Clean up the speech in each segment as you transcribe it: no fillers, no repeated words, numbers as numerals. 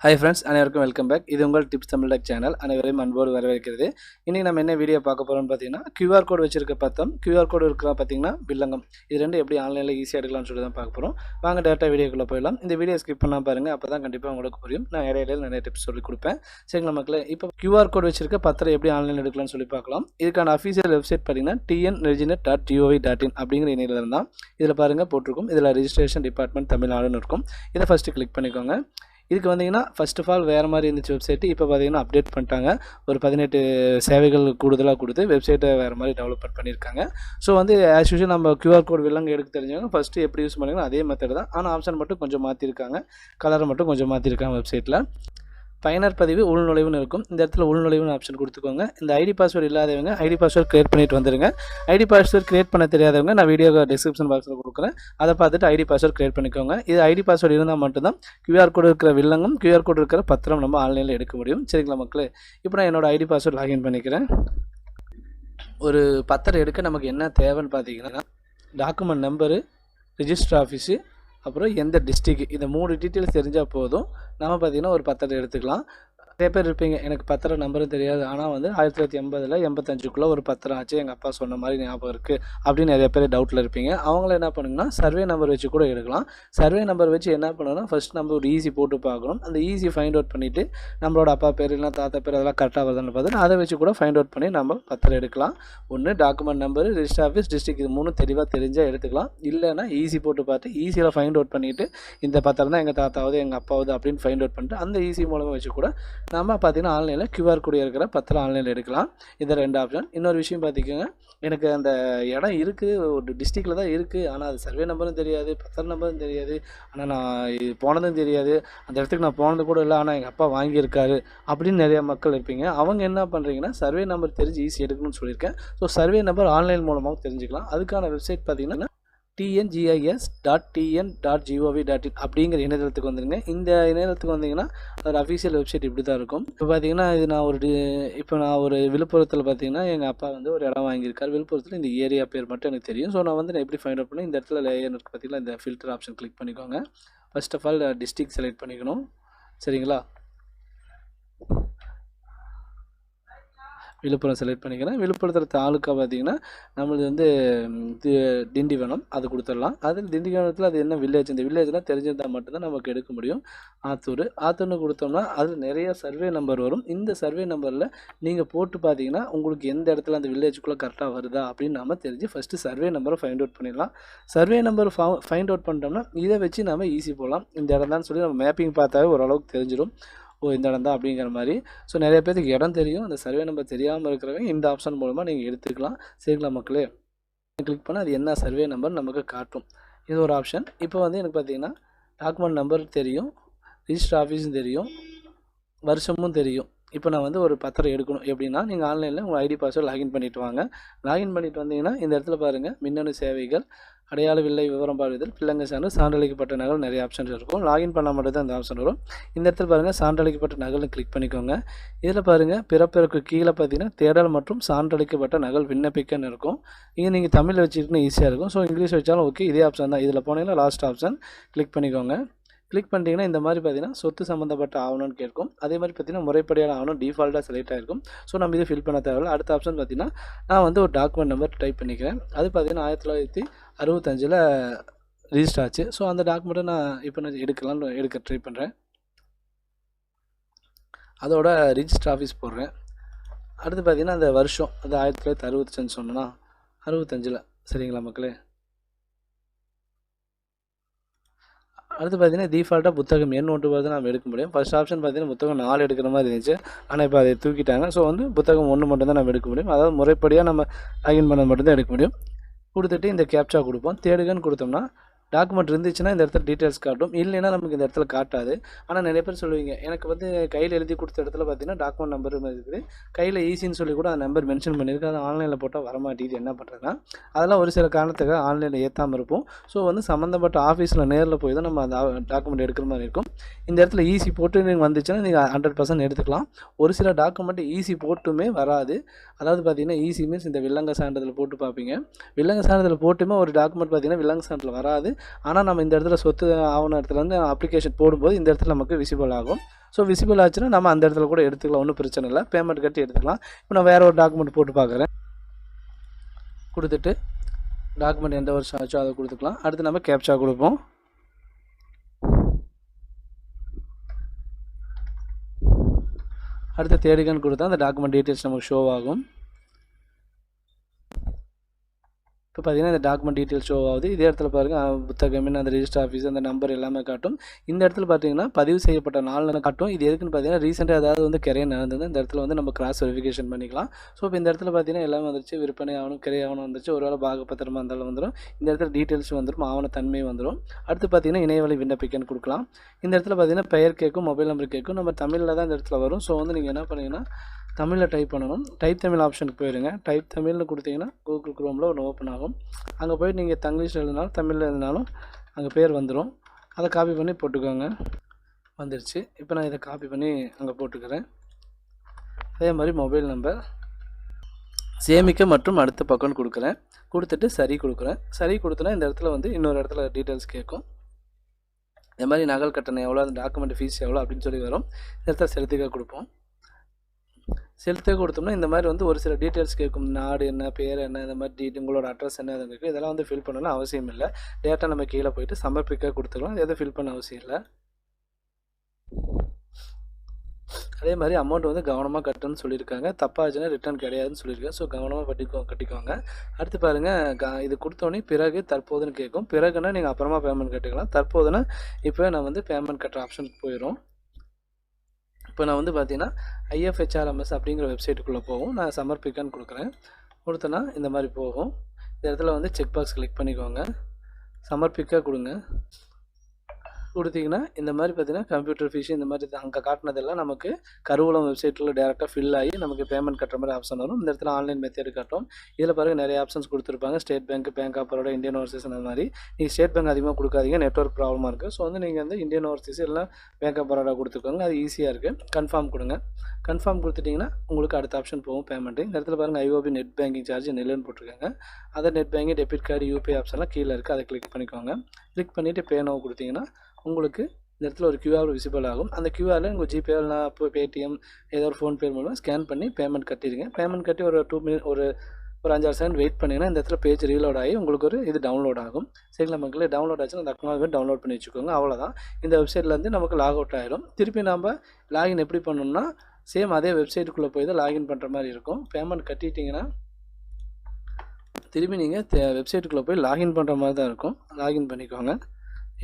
Hi friends, அனைவருக்கும் welcome back. இது உங்கள் டிப்ஸ் தமிழ் டெக் சேனல். அனைவரையும் அன்போடு வரவேற்கிறது. இன்னைக்கு நம்ம என்ன வீடியோ பார்க்க போறோம்னு பார்த்தீங்கன்னா, QR கோட் வச்சிருக்க பத்திரம், QR கோட் இருக்கிற பார்த்தீங்கன்னா வில்லங்கம். இது ரெண்டும் எப்படி ஆன்லைனில் ஈஸியாக எடுக்கலாம்னு சொல்லி தான் பார்க்க போகிறோம். வாங்க டேரெக்டாக வீடியோக்குள்ளே போயிடலாம். இந்த வீடியோ ஸ்கிப் பண்ணாமல் பாருங்கள், அப்போ தான் கண்டிப்பாக உங்களுக்கு புரியும். நான் இடையில நிறைய டிப்ஸ் சொல்லி கொடுப்பேன். சரிங்களா மக்களே, இப்போ QR கோட் வச்சிருக்க பத்திரம் எப்படி ஆன்லைனில் எடுக்கலாம்னு சொல்லி பார்க்கலாம். இதுக்கான அஃபீஷியல் வெப்சைட் பார்த்தீங்கன்னா tnreginet.gov.in அப்படிங்கிற இணையதளம் தான். இதில் பாருங்கள் போட்டிருக்கும். இதில் ரெஜிஸ்ட்ரேஷன் டிபார்ட்மெண்ட் தமிழ்நாடுன்னு இருக்கும். இதை ஃபஸ்ட்டு கிளிக் பண்ணிக்கோங்க. இதுக்கு வந்தீங்கன்னா ஃபர்ஸ்ட் ஆஃப் ஆல் வேறு மாதிரி இருந்துச்சு வெப்சைட்டு. இப்போ பார்த்தீங்கன்னா அப்டேட் பண்ணிட்டாங்க. ஒரு 18 சேவைகள் கூடுதலாக கொடுத்து வெப்சைட்டை வேறு மாதிரி டெவலப்மெண்ட் பண்ணியிருக்காங்க. ஸோ வந்து ஆஸ் யூஷுவல் நம்ம QR கோட் வில்லங்க எடுக்க தெரிஞ்சவங்க ஃபஸ்ட்டு எப்படி யூஸ் பண்ணுங்கன்னா அதே மெத்தட் தான். ஆனால் ஆப்ஷன் மட்டும் கொஞ்சம் மாற்றிருக்காங்க. கலரை மட்டும் கொஞ்சம் மாற்றிருக்காங்க வெப்சைட்டில். பயனர் பதிவு உள்நுழைவுன்னு இருக்கும். இந்த இடத்துல உள்நுழைவுன்னு ஆப்ஷன் கொடுத்துக்கோங்க. இந்த ஐடி பாஸ்வேர்டு இல்லாதவங்க ஐடி பாஸ்வேர்டு கிரியேட் பண்ணிட்டு வந்துடுங்க. ஐடி பாஸ்வேர்டு கிரியேட் பண்ண தெரியாதவங்க நான் வீடியோ டிஸ்கிரிப்ஷன் பாக்ஸில் கொடுக்குறேன். அதை பார்த்துட்டு ஐடி பாஸ்வேர்டு கிரியேட் பண்ணிக்கோங்க. இது ஐடி பாஸ்வேர்டு இருந்தால் மட்டும்தான் QR கோடு இருக்கிற வில்லங்கம், QR கோடு இருக்கிற பத்திரம் நம்ம ஆன்லைனில் எடுக்க முடியும். சரிங்களா மக்களே, இப்போ நான் என்னோடய ஐடி பாஸ்வேர்டு லாகின் பண்ணிக்கிறேன். ஒரு பத்திரம் எடுக்க நமக்கு என்ன தேவைன்னு பார்த்தீங்கன்னா டாக்குமெண்ட் நம்பரு, ரிஜிஸ்டர் ஆஃபீஸு, அப்புறம் எந்த டிஸ்ட்ரிக்ட், இந்த 3 டீட்டெயில்ஸ் தெரிஞ்சால் போதும். நம்ம பார்த்திங்கன்னா ஒரு பத்திரம் எடுத்துக்கலாம். நிறைய பேர் இருப்பீங்க, எனக்கு பத்திரம் நம்பரும் தெரியாது, ஆனால் வந்து 1980 85க்குள்ளே ஒரு பத்திரம் ஆச்சு, எங்கள் அப்பா சொன்ன மாதிரி ஞாபகம் இருக்குது அப்படின்னு நிறைய பேர் டவுட்டில் இருப்பீங்க. அவங்கள என்ன பண்ணுங்கன்னா சர்வே நம்பர் வச்சு கூட எடுக்கலாம். சர்வே நம்பர் வச்சு என்ன பண்ணணும்னா ஃபஸ்ட் நம்ம ஒரு ஈஸி போட்டு பார்க்கணும். அந்த ஈஸி ஃபைண்ட் அவுட் பண்ணிவிட்டு நம்மளோட அப்பா பேர் இல்லைனா தாத்தா பேர் அதெல்லாம் கரெக்டாக வருதுன்னு பார்த்துட்டு அதை வச்சு கூட ஃபைண்ட் அவுட் பண்ணி நம்ம பத்திரம் எடுக்கலாம். ஒன்று document number, register office, district, இது 3 தெளிவாக தெரிஞ்சால் எடுத்துக்கலாம். இல்லைனா ஈஸி போட்டு பார்த்து ஈஸியில் ஃபைண்ட் அவுட் பண்ணிவிட்டு இந்த பத்திரம் தான் எங்கள் தாத்தாவது எங்கள் அப்பாவது அப்படின்னு ஃபைண்ட் அவுட் பண்ணிட்டு அந்த ஈஸி மூலமாக வச்சு கூட நம்ம பார்த்தீங்கன்னா ஆன்லைனில் QR கோடு இருக்கிற பத்திரம் ஆன்லைனில் எடுக்கலாம். இது 2 ஆப்ஷன். இன்னொரு விஷயம் பார்த்திக்கோங்க, எனக்கு அந்த இடம் இருக்குது, ஒரு டிஸ்ட்ரிக்டில் தான் இருக்குது, ஆனால் அது சர்வே நம்பரும் தெரியாது, பத்திரம் நம்பரும் தெரியாது, ஆனால் நான் இது போனதும் தெரியாது, அந்த இடத்துக்கு நான் போனது கூட இல்லை, ஆனால் எங்கள் அப்பா வாங்கியிருக்காரு அப்படின்னு நிறைய மக்கள் இருப்பீங்க. அவங்க என்ன பண்ணுறீங்கன்னா சர்வே நம்பர் தெரிஞ்சு ஈஸி எடுக்கணும்னு சொல்லியிருக்கேன். ஸோ சர்வே நம்பர் ஆன்லைன் மூலமாக தெரிஞ்சுக்கலாம். அதுக்கான வெப்சைட் பார்த்திங்கன்னா tngis.tn.gov.in அப்படிங்கிற இணையதளத்துக்கு வந்துடுங்க. இந்த இணையதளத்துக்கு வந்தீங்கன்னா ஒரு அஃபீஷியல் வெப்சைட் இப்படி தான் இருக்கும். இப்போ பார்த்தீங்கன்னா இது நான் ஒரு விழுப்புரத்தில் பார்த்தீங்கன்னா எங்கள் அப்பா வந்து ஒரு இடம் வாங்கியிருக்காரு. விழுப்புரத்தில் இந்த ஏரியா பேர் மட்டும் எனக்கு தெரியும். ஸோ நான் எப்படி ஃபைண்ட் அவுட் பண்ணி இந்த இடத்துல லேயர் இருக்குது பார்த்தீங்கன்னா, இந்த ஃபில்டர் ஆப்ஷன் கிளிக் பண்ணிக்கோங்க. First of all district select பண்ணிக்கணும். சரிங்களா, விழுப்புரம் செலக்ட் பண்ணிக்கிறேன். விழுப்புரத்தில் தாலுக்கா பார்த்திங்கன்னா நம்மளது வந்து திண்டிவனம், அது கொடுத்துடலாம். அதில் திண்டிவனத்தில் அது என்ன வில்லேஜ், இந்த வில்லேஜ்லாம் தெரிஞ்சிருந்தால் மட்டும்தான் நமக்கு எடுக்க முடியும். ஆத்தூர்னு கொடுத்தோம்னா அது நிறைய சர்வே நம்பர் வரும். இந்த சர்வே நம்பரில் நீங்கள் போட்டு பார்த்தீங்கன்னா உங்களுக்கு எந்த இடத்துல அந்த வில்லேஜுக்குள்ளே கரெக்டாக வருதா அப்படின்னு நம்ம தெரிஞ்சு ஃபஸ்ட்டு சர்வே நம்பரை ஃபைண்ட் அவுட் பண்ணிடலாம். சர்வே நம்பர் ஃபைண்ட் அவுட் பண்ணிட்டோம்னா இதை வச்சு நம்ம ஈஸி போகலாம். இந்த இடம் தான் சொல்லி நம்ம மேப்பிங் பார்த்தாவே ஓரளவுக்கு தெரிஞ்சிடும், இந்த இடம் தான் அப்படிங்கிற மாதிரி. ஸோ நிறைய பேருக்கு இடம் தெரியும், அந்த சர்வே நம்பர் தெரியாமல் இருக்கிறவங்க இந்த ஆப்ஷன் மூலமாக நீங்கள் எடுத்துக்கலாம். சரிங்களா மக்களே, கிளிக் பண்ணால் அது என்ன சர்வே நம்பர் நமக்கு காட்டும். இது ஒரு ஆப்ஷன். இப்போ வந்து எனக்கு பார்த்தீங்கன்னா டாக்குமெண்ட் நம்பர் தெரியும், ரிஜிஸ்டர் ஆஃபீஸும் தெரியும், வருஷமும் தெரியும். இப்போ நான் வந்து ஒரு பத்திரம் எடுக்கணும் எப்படின்னா நீங்கள் ஆன்லைனில் உங்கள் ஐடி பாஸ்வேர்டு லாகின் பண்ணிவிட்டு வாங்க. லாகின் பண்ணிவிட்டு வந்தீங்கன்னா இந்த இடத்துல பாருங்கள் மின்னணு சேவைகள், அடையாள வில்லை விவரம் பாருதல், பிள்ளைங்க சான்றளிக்கப்பட்ட நகல், நிறைய ஆப்ஷன்ஸ் இருக்கும். லாகின் பண்ணால் மட்டும் தான் இந்த ஆப்ஷன் வரும். இந்த இடத்துல பாருங்கள் சான்றளிக்கப்பட்ட நகல்னு கிளிக் பண்ணிக்கோங்க. இதில் பாருங்கள் பிறப்பிற்கு கீழே பார்த்தீங்கன்னா தேடல் மற்றும் சான்றளிக்கப்பட்ட நகல் விண்ணப்பிக்கன்னு இருக்கும். இங்கே நீங்கள் தமிழ் வச்சுக்கிட்டு ஈஸியாக இருக்கும். ஸோ இங்கிலீஷ் வச்சாலும் ஓகே, இதே ஆப்ஷன் தான். இதில் போனீங்கன்னா லாஸ்ட் ஆப்ஷன் கிளிக் பண்ணிக்கோங்க. கிளிக் பண்ணிட்டீங்கன்னா இந்த மாதிரி பார்த்தீங்கன்னா சொத்து சம்மந்தப்பட்ட ஆவணம்னு கேட்கும். அதே மாதிரி பார்த்தீங்கன்னா முறைப்படியான ஆவணம் டிஃபால்ட்டாக செலக்ட் ஆகிருக்கும். ஸோ நம்ம இதை ஃபில் பண்ண தேவையில்லை. அடுத்த ஆப்ஷன் பார்த்தீங்கன்னா நான் வந்து ஒரு டாக்குமெண்ட் நம்பர் டைப் பண்ணிக்கிறேன். அது பார்த்தீங்கன்னா 1965 ரிஜிஸ்டர் ஆச்சு. ஸோ அந்த டாக்குமெண்ட்டை நான் எடுக்க ட்ரை பண்ணுறேன். அதோட ரிஜிஸ்டர் ஆஃபீஸ் போடுறேன். அடுத்து பார்த்தீங்கன்னா அந்த வருஷம் அது 1965 சொன்னோன்னா 65. சரிங்களா மக்களே, அடுத்து பார்த்தீங்கன்னா டிஃபால்ட்டாக புத்தகம் எண் 1 வருது நம்ம எடுக்க முடியும். ஃபர்ஸ்ட் ஆப்ஷன் பார்த்தீங்கன்னா புத்தகம் 4 எடுக்கிற மாதிரி இருந்துச்சு, ஆனால் இப்போ அதை தூக்கிட்டாங்க. ஸோ வந்து புத்தகம் 1 மட்டும் தான் நம்ம எடுக்க முடியும். அதாவது முறைப்படியாக நம்ம லாகின் பண்ண மட்டும்தான் எடுக்க முடியும். கொடுத்துட்டு இந்த கேப்சா கொடுப்போம். தேடுகன்னு கொடுத்தோம்னா டாக்குமெண்ட் இருந்துச்சுன்னா இந்த இடத்துல டீட்டெயில்ஸ் காட்டும், இல்லைன்னா நமக்கு இந்த இடத்துல காட்டாது. ஆனால் நிறைய பேர் சொல்லுவீங்க எனக்கு வந்து கையில் எழுதி கொடுத்த இடத்துல பார்த்தீங்கன்னா டாக்குமெண்ட் நம்பர் இருக்குது, கையில் ஈஸின்னு சொல்லி கூட அந்த நம்பர் மென்ஷன் பண்ணியிருக்கு, அது ஆன்லைனில் போட்டால் வரமாட்டேங்குது, என்ன பண்ணுறதுனா அதெல்லாம் ஒரு சில காரணத்துக்காக ஆன்லைனில் ஏற்றாமல் இருப்போம். ஸோ வந்து சம்மந்தப்பட்ட ஆஃபீஸில் நேரில் போய் தான் நம்ம அந்த டாக்குமெண்ட் எடுக்கிற மாதிரி இருக்கும். இந்த இடத்துல ஈஸி போட்டு நீங்கள் வந்துச்சுன்னா நீங்கள் 100% எடுத்துக்கலாம். ஒரு சில டாக்குமெண்ட் ஈஸி போட்டுமே வராது. அதாவது பார்த்தீங்கன்னா ஈஸி மீன்ஸ் இந்த வில்லங்க சான்றிதழ் போட்டு பார்ப்பீங்க, வில்லங்க சான்றிதழ் போட்டுமே ஒரு டாக்குமெண்ட் பார்த்தீங்கன்னா வில்லங்க சான்றிதழ் வராது. ஆனால் நம்ம இந்த இடத்துல சொத்து ஆவண இடத்துல வந்து அப்ளிகேஷன் போடும்போது இந்த இடத்துல நமக்கு விசிபிள் ஆகும். ஸோ விசிபிள் ஆச்சுன்னா நம்ம அந்த இடத்துல கூட எடுத்துக்கலாம், ஒன்றும் பிரச்சனை இல்லை, பேமெண்ட் கட்டி எடுத்துக்கலாம். இப்போ நான் வேறு ஒரு டாக்குமெண்ட் போட்டு பார்க்குறேன். கொடுத்துட்டு டாக்குமெண்ட் எந்த வருஷம் ஆச்சோ அதை கொடுத்துக்கலாம். அடுத்து நம்ம கேப்சா கொடுப்போம். அடுத்து தேடிக்கன்னு கொடுத்தா அந்த டாக்குமெண்ட் டீட்டெயில்ஸ் நமக்கு ஷோ ஆகும். இப்போ பார்த்தீங்கன்னா இந்த டாக்குமெண்ட் டீட்டெயில் ஷோ ஆகுது. இதே இடத்துல பாருங்கள் புத்தகம் அந்த ரெஜிஸ்டர் ஆஃபீஸ் அந்த நம்பர் எல்லாமே காட்டும். இந்த இடத்துல பார்த்தீங்கன்னா பதிவு செய்யப்பட்ட நாள் காட்டும். இது எதுக்குன்னு பார்த்தீங்கன்னா ரீசெண்டாக ஏதாவது வந்து கிரைய நடந்தது இந்த இடத்துல வந்து நம்ம கிராஸ் வெரிஃபிகேஷன் பண்ணிக்கலாம். ஸோ இப்போ இந்த இடத்துல பார்த்தீங்கன்னா எல்லாமே வந்துருச்சு, விற்பனை ஆகணும், கிரை ஆகணும் வந்துருச்சு, ஒருவேளை பாகப்பத்திரமாக இருந்தாலும் வந்துடும். இந்த இடத்துல டீட்டெயில்ஸ் வந்துடும், ஆவண தன்மை வந்துடும். அடுத்து பார்த்தீங்கன்னா இணையவழி விண்ணப்பிக்கன்னு கொடுக்கலாம். இந்த இடத்துல பார்த்தீங்கன்னா பெயர் கேட்கும், மொபைல் நம்பர் கேட்கும். நம்ம தமிழில் தான் இந்த இடத்துல வரும். ஸோ வந்து நீங்கள் என்ன பண்ணீங்கன்னா தமிழில் டைப் பண்ணணும். டைப் தமிழ் ஆப்ஷனுக்கு போயிடுங்க. டைப் தமிழ்னு கொடுத்தீங்கன்னா கூகுள் குரோமில் ஒன்று ஓப்பன் ஆகும். அங்கே போய்ட்டு நீங்கள் தங்கிலீஷில் எழுதினாலும் தமிழில் எழுதினாலும் அங்கே பேர் வந்துடும். அதை காப்பி பண்ணி போட்டுக்கோங்க. வந்துடுச்சு. இப்போ நான் இதை காப்பி பண்ணி அங்கே போட்டுக்கிறேன். அதே மாதிரி மொபைல் நம்பர் சேமிக்க மற்றும் அடுத்த பக்கம்னு கொடுக்குறேன். கொடுத்துட்டு சரி கொடுக்குறேன். சரி கொடுத்தனா இந்த இடத்துல வந்து இன்னொரு இடத்துல டீட்டெயில்ஸ் கேட்கும். இந்த மாதிரி நகல் கட்டணம் எவ்வளோ, அந்த டாக்குமெண்ட் ஃபீஸ் எவ்வளோ அப்படின்னு சொல்லி வரும். இந்த இடத்துல செலுத்திக்க கொடுப்போம். செலுத்த கொடுத்தோம்னா இந்த மாதிரி வந்து ஒரு சில டீட்டெயில்ஸ் கேட்கும். நாடு என்ன, பேர் என்ன, இந்த மாதிரி உங்களோட அட்ரஸ் என்ன இருக்குது. இதெல்லாம் வந்து ஃபில் பண்ணலாம் அவசியம் இல்லை. டேட்டா நம்ம கீழே போயிட்டு சமர்ப்பிக்க கொடுத்துக்கலாம். எதுவும் ஃபில் பண்ண அவசியம் இல்லை. அதே மாதிரி அமௌண்ட் வந்து கவனமாக கட்டணும்னு சொல்லியிருக்காங்க. தப்பாச்சுன்னா ரிட்டர்ன் கிடையாதுன்னு சொல்லியிருக்காங்க. ஸோ கவனமாக கட்டிக்கோங்க. அடுத்து பாருங்கள் இது கொடுத்தோன்னே பிறகு தற்போதுன்னு கேட்கும். பிறகுன்னா நீங்கள் அப்புறமா பேமெண்ட் கட்டிக்கலாம். தற்போதுன்னா இப்போ நான் வந்து பேமெண்ட் கட்டுற ஆப்ஷனுக்கு போயிடும். இப்போ நான் வந்து பார்த்தீங்கன்னா IFHRMS அப்படிங்கிற வெப்சைட்டுக்குள்ளே போகும். நான் சமர்ப்பிக்கன்னு கொடுக்குறேன். கொடுத்தேன்னா இந்த மாதிரி போகும். இந்த இடத்துல வந்து செக் பாக்ஸ் கிளிக் பண்ணிக்கோங்க. சமர்ப்பிக்க கொடுங்க. கொடுத்தீங்கன்னா இந்த மாதிரி பார்த்தீங்கன்னா கம்ப்யூட்டர் ஃபீஸ் இந்த மாதிரி அங்கே காட்டினதெல்லாம் நமக்கு கருவூலம் வெப்சைட்டில் டேரெக்டாக ஃபில் ஆகி நமக்கு பேமெண்ட் கட்டுற மாதிரி ஆப்ஷன் வரும். இந்த இடத்துல ஆன்லைன் மெத்தேடு காட்டும். இதில் பாருங்கள் நிறைய ஆப்ஷன்ஸ் கொடுத்துருப்பாங்க. State Bank, Bank of Baroda, Indian Overseas அந்த மாதிரி. நீங்கள் ஸ்டேட் பேங்க் அதிகமாக கொடுக்காதீங்க, நெட்வொர்க் ப்ராப்ளமாக இருக்குது. ஸோ வந்து நீங்கள் வந்து இந்தியன் ஓவர்சீஸ் இல்லை பேங்க் ஆஃப் பரோடா கொடுத்துருக்காங்க. அது ஈஸியாக இருக்குது. கன்ஃபார்ம் கொடுங்க. கன்ஃபார்ம் கொடுத்துட்டிங்கன்னா உங்களுக்கு அடுத்த ஆப்ஷன் போகும் பேமெண்ட்டு. இந்த இடத்துல பாருங்கள் IOB நெட் பேங்கிங் சார்ஜ் நிலுன்னு போட்டிருக்காங்க. அதை net banking, debit card, UPI ஆப்ஷன்லாம் கீழே இருக்குது. அதை கிளிக் பண்ணிக்கோங்க. கிளிக் பண்ணிவிட்டு பே நவ் கொடுத்தீங்கன்னா உங்களுக்கு இந்த இடத்துல ஒரு QR விசிபிள் ஆகும். அந்த QRல உங்கள் ஜிபே இல்லைனா பேடிஎம் ஏதோ ஒரு ஃபோன்பே மூலம் ஸ்கேன் பண்ணி பேமெண்ட் கட்டிடுங்க. பேமெண்ட் கட்டி ஒரு 2 மினிட் ஒரு 5-6 செகண்ட் வெயிட் பண்ணிங்கன்னா இந்த இடத்துல பேஜ் ரீலோட் ஆகி உங்களுக்கு ஒரு இது டவுன்லோட் ஆகும். சரிங்களா மக்களே? டவுன்லோட் ஆச்சுன்னா அந்த அக்கௌண்ட் டவுன்லோட் பண்ணி வச்சுக்கோங்க. அவ்வளோதான். இந்த வெப்சைட்லேருந்து நமக்கு லாக் அவுட் ஆகிடும். திருப்பி நம்ம லாகின் எப்படி பண்ணணும்னா சேம் அதே வெப்சைட்டுக்குள்ளே போய் தான் லாகின் பண்ணுற மாதிரி இருக்கும். பேமெண்ட் கட்டிட்டிங்கன்னா திருப்பி நீங்கள் வெப்சைட்டுக்குள்ளே போய் லாகின் பண்ணுற மாதிரி தான் இருக்கும். லாகின் பண்ணிக்கோங்க.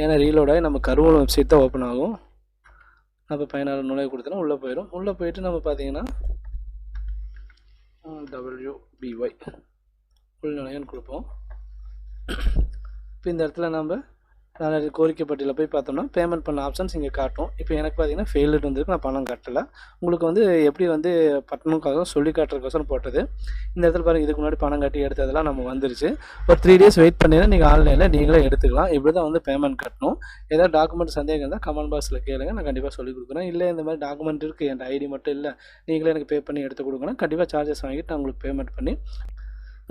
ஏன்னா ரீலோட் ஆகி நம்ம கருவூலம் வெப்சைட் தான் ஓப்பன் ஆகும். நம்ம பயனாளர் நுழைவு கொடுத்தோன்னா உள்ளே போயிடும். உள்ளே போயிட்டு நம்ம பார்த்தீங்கன்னா WBY உள் நுழைவுன்னு கொடுப்போம். இப்போ இந்த இடத்துல நம்ம கோரிக்கை பட்டியலில் போய் பார்த்தோம்னா பேமெண்ட் பண்ண ஆப்ஷன்ஸ் இங்கே காட்டும். இப்போ எனக்கு பார்த்தீங்கன்னா ஃபெயில்டு வந்துருக்கு, நான் பணம் கட்டலை. உங்களுக்கு வந்து எப்படி வந்து பட்டணுக்காக சொல்லி காட்டுறதுக்கோசரம் போட்டது. இந்த இடத்துல பாருங்கள், இதுக்கு முன்னாடி பணம் கட்டி எடுத்ததெல்லாம் நம்ம வந்துருச்சு. ஒரு 3 days வெயிட் பண்ணிங்கன்னா நீங்கள் ஆன்லைனில் நீங்களே எடுத்துக்கலாம். இப்படி தான் வந்து பேமெண்ட் கட்டணும். ஏதாவது டாக்குமெண்ட் சந்தேகம் இருந்தால் கமெண்ட் பாக்ஸில் கேளுங்க, நான் கண்டிப்பாக சொல்லிக் கொடுக்குறேன். இல்லை இந்த மாதிரி டாக்குமெண்ட் இருக்குது, என் ஐடி மட்டும் இல்லை, நீங்களே எனக்கு பே பண்ணி எடுத்து கொடுக்கணும், கண்டிப்பாக சார்ஜஸ் வாங்கிட்டு நான் உங்களுக்கு பேமெண்ட் பண்ணி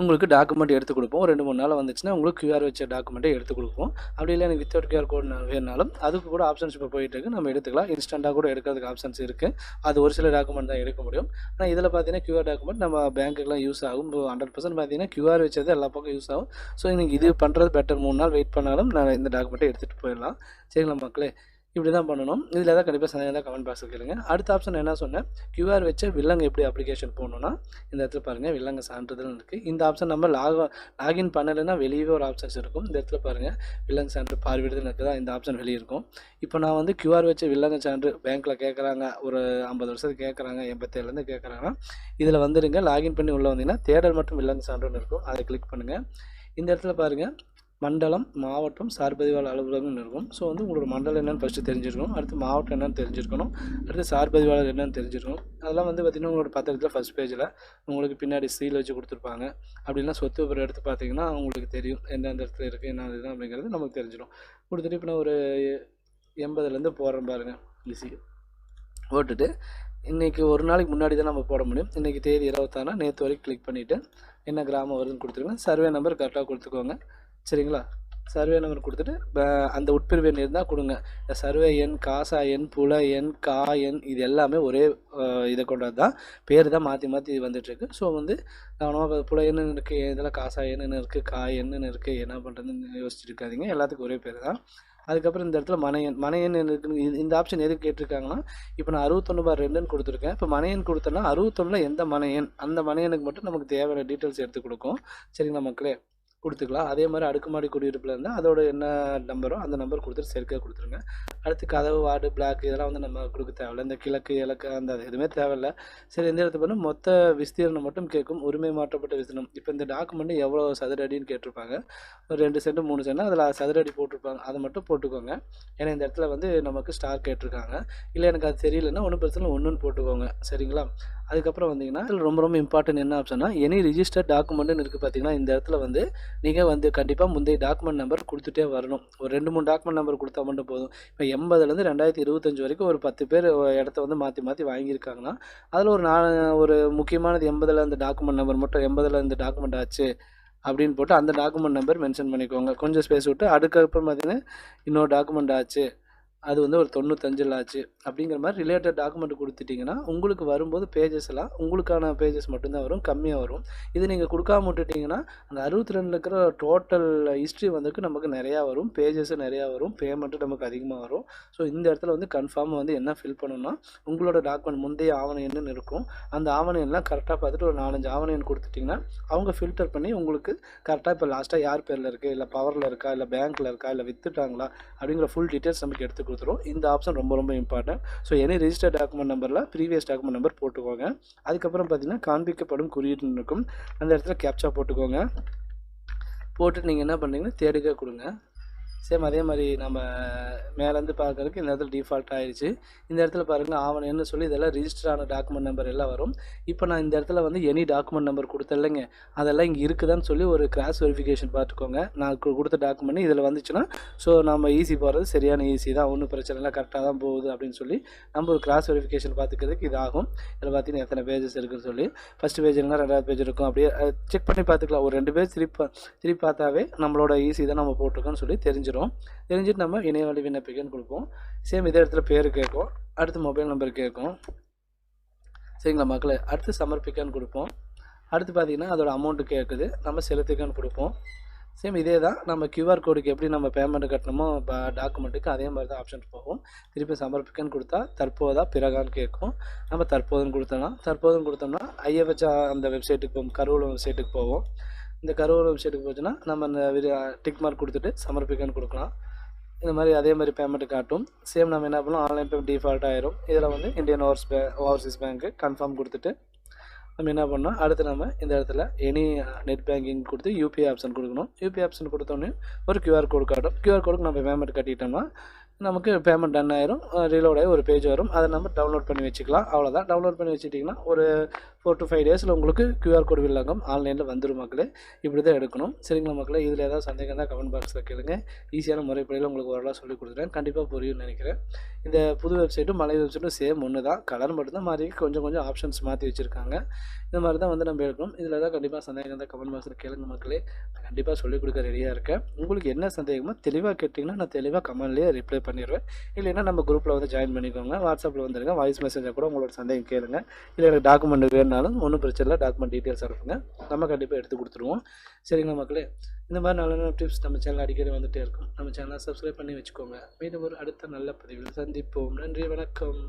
உங்களுக்கு டாக்குமெண்ட் எடுத்து கொடுப்போம். 2-3 நாள் வந்துச்சுன்னா உங்களுக்கு QR வச்ச டாக்குமெண்ட்டை எடுத்து கொடுப்போம். அப்படி இல்லை எனக்கு வித்தவுட் QR கோட் வேணுனாலும் அதுக்கு கூட ஆப்ஷன்ஸ் இப்போ போயிட்டு இருக்குது. நம்ம எடுத்துக்கலாம். இன்ஸ்டண்ட்டாக கூட எடுக்கிறதுக்கு ஆப்ஷன்ஸ் இருக்குது. அது ஒரு சில டாக்குமெண்ட் தான் எடுக்க முடியும். ஆனால் இதில் பார்த்தீங்கன்னா QR டாக்குமெண்ட் நம்ம பேங்க்குக்கெலாம் யூஸ் ஆகும். 100% பார்த்தீங்கன்னா QR வச்சது எல்லா பக்கம் யூஸ் ஆகும். ஸோ நீங்கள் இது பண்ணுறது பெட்டர். 3 நாள் வெயிட் பண்ணாலும் நான் இந்த டாக்குமெண்ட்டை எடுத்துகிட்டு போயிடலாம். சரிங்களா மக்களே? இப்படி தான் பண்ணணும். இதில் தான் கண்டிப்பாக சந்தேகம் தான் கமெண்ட் பாக்ஸில் கேளுங்க. அடுத்த ஆப்ஷன் என்ன சொன்னேன், QR வச்ச வில்லங்க எப்படி அப்ளிகேஷன் போடணும்னா இந்த இடத்துல பாருங்கள் வில்லங்க சான்றிதழ் இருக்குது. இந்த ஆப்ஷன் நம்ம லாகின் பண்ணலைன்னா வெளியே ஒரு ஆப்ஷன்ஸ் இருக்கும். இந்த இடத்துல பாருங்கள் வில்லங்க சான்று பார்வையிடுதல் இருக்குதா, இந்த ஆப்ஷன் வெளியே இருக்கும். இப்போ நான் வந்து QR வச்ச வில்லங்க சான்று பேங்க்கில் கேட்குறாங்க, ஒரு 50 வருஷத்துக்கு கேட்குறாங்க, 87லேருந்து கேட்குறாங்கன்னா இதில் வந்துடுங்க. லாகின் பண்ணி உள்ளே வந்தீங்கன்னா தேடல் மற்றும் வில்லங்க சான்றுன்னு இருக்கும். அதை கிளிக் பண்ணுங்கள். இந்த இடத்துல பாருங்கள் மண்டலம், மாவட்டம், சார்பதிவாளர் அலுவலகம்னு இருக்கும். ஸோ வந்து உங்களோட மண்டலம் என்னென்னு ஃபஸ்ட்டு தெரிஞ்சிருக்கணும். அடுத்து மாவட்டம் என்னென்னு தெரிஞ்சிருக்கணும். அடுத்து சார்பதிவாளர் என்னென்னு தெரிஞ்சிருக்கணும். அதெல்லாம் வந்து பார்த்திங்கன்னா உங்களோட பத்திரத்தில் ஃபஸ்ட் பேஜில் உங்களுக்கு பின்னாடி சீல் வச்சு கொடுத்துருப்பாங்க. அப்படின்னா சொத்து விவரம் எடுத்து பார்த்தீங்கன்னா உங்களுக்கு தெரியும் எந்தெந்த இடத்துல இருக்குது என்ன இதுதான் அப்படிங்கிறது நமக்கு தெரிஞ்சிடும். கொடுத்துட்டு இப்போ நான் ஒரு 80லேருந்து போடுறேன் பாருங்கள். ஈஸி போட்டுட்டு இன்றைக்கி ஒரு நாளைக்கு முன்னாடி தான் நம்ம போட முடியும். இன்றைக்கி தேதி 26 நேற்று வரைக்கும் கிளிக் பண்ணிவிட்டு என்ன கிராமம் வருதுன்னு கொடுத்துருங்க. சர்வே நம்பர் கரெக்டாக கொடுத்துக்கோங்க. சரிங்களா? சர்வே நம்பர் கொடுத்துட்டு அந்த உட்பிரிவு எண் இருந்தால் கொடுங்க. இந்த சர்வே எண், காசா எண், புல எண், கா எண் இது எல்லாமே ஒரே இதை கொண்டது தான். பேர் தான் மாற்றி மாற்றி வந்துட்டுருக்கு. ஸோ வந்து கவனமாக புல எண்ணுன்னு இருக்குது, இதில் காசா எண்ணுன்னு இருக்குது, கா எண்ணுன்னு இருக்குது, என்ன பண்ணுறதுன்னு யோசிச்சுட்டு இருக்காதீங்க. எல்லாத்துக்கும் ஒரே பேர் தான். அதுக்கப்புறம் இந்த இடத்துல மனையன் இருக்குன்னு இந்த ஆப்ஷன் எதுக்கு கேட்டிருக்காங்கன்னா, இப்போ நான் 61/2ன்னு கொடுத்துருக்கேன். இப்போ மனையன் கொடுத்தேன்னா 61ல் எந்த மனையன் அந்த மனையனுக்கு மட்டும் நமக்கு தேவையான டீட்டெயில்ஸ் எடுத்து கொடுக்கும். சரிங்களா மக்களே, கொடுத்துக்கலாம். அதே மாதிரி அடுக்குமாடி குடியிருப்பில் இருந்தால் அதோட என்ன நம்பரோ அந்த நம்பர் கொடுத்துட்டு சேர்க்க கொடுத்துருங்க. அடுத்து கதவு, வார்டு, பிளாக் இதெல்லாம் வந்து நம்ம கொடுக்க தேவையில்லை. இந்த கிழக்கு, இலக்கு அந்த எதுவுமே தேவையில்லை. சரி, இந்த இடத்துல பண்ணி மொத்த விஸ்தீர்ணம் மட்டும் கேட்கும். உரிமை மாற்றப்பட்ட விஸ்தீர்ணம். இப்போ இந்த டாக்குமெண்ட் எவ்வளோ சதுர அடின்னு கேட்டிருப்பாங்க. ஒரு 2 சென்ட் 3 சென்ட் அதில் சதுர அடி போட்டிருப்பாங்க. அதை மட்டும் போட்டுக்கோங்க. ஏன்னா இந்த இடத்துல வந்து நமக்கு ஸ்டார் கேட்டிருக்காங்க. இல்லை எனக்கு அது தெரியலன்னா ஒன்றும் பிரச்சனை 1ன்னு போட்டுக்கோங்க. சரிங்களா. அதுக்கப்புறம் வந்தீங்கன்னா இதில் ரொம்ப ரொம்ப இம்பார்ட்டன்ட் என்ன ஆப்ஷன்னா, எனி ரிஜிஸ்டர்ட் டாக்குமெண்ட்டுன்னு இருக்குது பார்த்தீங்கன்னா, இந்த இடத்துல வந்து நீங்கள் வந்து கண்டிப்பாக முந்தைய டாக்குமெண்ட் நம்பர் கொடுத்துட்டே வரணும். ஒரு 2-3 டாக்குமெண்ட் நம்பர் கொடுத்தா மட்டும் போதும். இப்போ 80லேருந்து 2025 வரைக்கும் ஒரு 10 பேர் இடத்த வந்து மாற்றி மாற்றி வாங்கியிருக்காங்கன்னா, அதில் ஒரு முக்கியமானது 80ல் அந்த டாக்குமெண்ட் நம்பர் மட்டும் 80ல் இந்த டாக்குமெண்ட் ஆச்சு அப்படின்னு போட்டு அந்த டாக்குமெண்ட் நம்பர் மென்ஷன் பண்ணிக்கோங்க. கொஞ்சம் ஸ்பேஸ் விட்டு அதுக்கப்புறம் பார்த்தீங்கன்னா இன்னொரு டாக்குமெண்ட் ஆச்சு, அது வந்து ஒரு 95ல் ஆச்சு அப்படிங்கிற மாதிரி ரிலேட்டட் டாக்குமெண்ட் கொடுத்துட்டிங்கன்னா உங்களுக்கு வரும்போது பேஜஸ் எல்லாம் உங்களுக்கான பேஜஸ் மட்டும்தான் வரும், கம்மியாக வரும். இது நீங்கள் கொடுக்காம விட்டுட்டிங்கன்னா அந்த 62ல் இருக்கிற டோட்டல் ஹிஸ்ட்ரி வந்துக்கு நமக்கு நிறையா வரும், பேஜஸும் நிறையா வரும், பேமெண்ட்டு நமக்கு அதிகமாக வரும். ஸோ இந்த இடத்துல வந்து கன்ஃபார்மாக வந்து என்ன ஃபில் பண்ணணும்னா, உங்களோட டாக்குமெண்ட் முந்தைய ஆவணம் என்னன்னு இருக்கும், அந்த ஆவணம் எல்லாம் கரெக்டாக பார்த்துட்டு ஒரு 4-5 ஆவணம் எண் கொடுத்துட்டிங்கன்னா அவங்க ஃபில்டர் பண்ணி உங்களுக்கு கரெக்டாக இப்போ லாஸ்ட்டாக யார் பேரில் இருக்குது, இல்லை பவரில் இருக்கா, இல்லை பேங்க்கில் இருக்கா, இல்லை விற்றுட்டாங்களா அப்படிங்கிற ஃபுல் டீட்டெயில்ஸ் நமக்கு எடுத்து கொடுத்துரும். இந்த ஆப்ஷன் ரொம்ப ரொம்ப important. So any registered document நம்பரில் ப்ரீவியஸ் டாக்குமெண்ட் நம்பர் போட்டுக்கோங்க. அதுக்கப்புறம் பார்த்தீங்கன்னா காண்பிக்கப்படும் குறியீடு இருக்கும், அந்த இடத்துல கேப்சா போட்டுக்கோங்க. போட்டுட்டு நீங்கள் என்ன பண்ணுறீங்கன்னா தேடுக கொடுங்க. சேம் அதே மாதிரி நம்ம மேலேருந்து பார்க்குறதுக்கு இந்த இடத்துல டிஃபால்ட் ஆகிடுச்சு. இந்த இடத்துல பாருங்கள் ஆவணம்னு சொல்லி இதெல்லாம் ரிஜிஸ்டர் ஆன டாக்குமெண்ட் நம்பர் எல்லாம் வரும். இப்போ நான் இந்த இடத்துல வந்து எனி டாக்குமெண்ட் நம்பர் கொடுத்தேன்லைங்க, அதெல்லாம் இங்கே இருக்குதான்னு சொல்லி ஒரு கிராஸ் வெரிஃபிகேஷன் பார்த்துக்கோங்க. நான் கொடுத்த டாக்குமெண்ட் இதில் வந்துச்சுன்னா ஸோ நம்ம ஈஸி போகிறது சரியான ஈஸி தான், ஒன்றும் பிரச்சனை இல்லை, கரெக்டாக தான் போகுது அப்படின்னு சொல்லி நம்ம ஒரு கிராஸ் வெரிஃபிகேஷன் பார்த்துக்கிறதுக்கு இது ஆகும். இதில் பார்த்தீங்கன்னா எத்தனை பேஜஸ் இருக்குதுன்னு சொல்லி ஃபஸ்ட் பேஜ் இல்லைனா 2வது பேஜ் இருக்கும், அப்படியே செக் பண்ணி பார்த்துக்கலாம். ஒரு 2 பேஜ் திருப்பி பார்த்தாவே நம்மளோட ஈஸி தான் நம்ம போட்டிருக்கோன்னு சொல்லி தெரிஞ்சுட்டு நம்ம இணையவழி விண்ணப்பிக்கன்னு கொடுப்போம். சேம் இதே இடத்துல பேர் கேட்கும், அடுத்து மொபைல் நம்பர் கேட்கும். சரிங்களா மக்களே. அடுத்து சமர்ப்பிக்கன்னு கொடுப்போம். அடுத்து பார்த்தீங்கன்னா அதோட அமௌண்ட்டு கேட்குது, நம்ம செலுத்திக்கன்னு கொடுப்போம். சேம் இதே தான் நம்ம QR கோடுக்கு எப்படி நம்ம பேமெண்ட் கட்டணுமோ டாக்குமெண்ட்டுக்கு அதே மாதிரி தான் ஆப்ஷன்ஸ் போகும். திருப்பி சமர்ப்பிக்கன்னு கொடுத்தா தற்போதா பிறகான்னு கேட்கும். நம்ம தற்போதுன்னு கொடுத்தோம்னா ஐஎஃப்ஹெச் அந்த வெப்சைட்டுக்கு போகும், கருவூலம் வெப்சைட்டுக்கு போவோம். இந்த கருவூலம் வெப்சைட்டுக்கு போச்சுன்னா நம்ம இந்த டிக் மார்க் கொடுத்துட்டு சமர்ப்பிக்கன்னு கொடுக்கலாம். இந்த மாதிரி அதே மாதிரி பேமெண்ட்டு காட்டும். சேம் நம்ம என்ன பண்ணலாம், ஆன்லைன் பேமெண்ட் டிஃபால்ட் ஆயிரும். இதில் வந்து இந்தியன் ஓவர்சீஸ் பேங்க்கு கன்ஃபார்ம் கொடுத்துட்டு நம்ம என்ன பண்ணோம், அடுத்து நம்ம இந்த இடத்துல எனி நெட் பேங்கிங் கொடுத்து யூபிஐ ஆப்ஷன் கொடுக்கணும். யூபிஐ ஆப்ஷன் கொடுத்தோன்னே ஒரு QR கோடு காட்டும். QR கோடுக்கு நம்ம பேமெண்ட் கட்டிட்டோம்னா நமக்கு பேமெண்ட் டன் ஆயிரும், ரீலோட் ஆகி ஒரு பேஜ் வரும், அதை நம்ம டவுன்லோட் பண்ணி வச்சுக்கலாம். அவ்வளோதான். டவுன்லோட் பண்ணி வச்சுட்டிங்கன்னா ஒரு 4 to 5 டேஸில் உங்களுக்கு QR கோடு வில்லங்கம் ஆன்லைனில் வந்துடும் மக்களே. இப்படி தான் எடுக்கணும். சரிங்களா மக்களே. இதில் ஏதாவது சந்தேகம் தான் கமெண்ட் பாக்ஸில் கேளுங்க. ஈஸியான முறைப்படியில் உங்களுக்கு ஓரளவு சொல்லி கொடுத்துட்டேன், கண்டிப்பாக புரியும்னு நினைக்கிறேன். இந்த புது வெப்சைட்டும் மலை வெப்சைட்டும் சேம் ஒன்று தான், கலர் மட்டும்தான் மாறி கொஞ்சம் ஆப்ஷன்ஸ் மாற்றி வச்சுருக்காங்க. இந்த மாதிரி தான் வந்து நம்ம எடுக்கணும். இதில் தான் கண்டிப்பாக சந்தேகம் தான் கமெண்ட் பாக்ஸில் கேளுங்க மக்களே. நான் கண்டிப்பாக சொல்லிக் கொடுக்க ரெடியாக இருக்கேன். உங்களுக்கு என்ன சந்தேகமோ தெளிவாக கேட்டிங்கன்னா நான் தெளிவாக கமெண்ட்லேயே ரிப்ளை பண்ணிடுவேன். இல்லைன்னா நம்ம குரூப்பில் வந்து ஜாயின் பண்ணிக்கோங்க, வாட்ஸ்அப்பில் வந்துடுங்க, வாய்ஸ் மெசேஜாக கூட உங்களோட சந்தேகம் கேளுங்க. இல்லை எனக்கு டாக்குமெண்ட் வேணுனாலும் ஒன்றும் பிரச்சனை இல்லை, டாக்குமெண்ட் டீட்டெயில்ஸ் அனுப்புங்க, நம்ம கண்டிப்பாக எடுத்து கொடுத்துருவோம். சரிங்களா மக்களே. இந்த மாதிரி நல்ல நல்ல டிப்ஸ் நம்ம சேனல் அடிக்கடி வந்துகிட்டே இருக்கும். நம்ம சேனலை சப்ஸ்கிரைப் பண்ணி வச்சுக்கோங்க. மீண்டும் ஒரு அடுத்த நல்ல பதிவில் சந்திப்போம். நன்றி, வணக்கம்.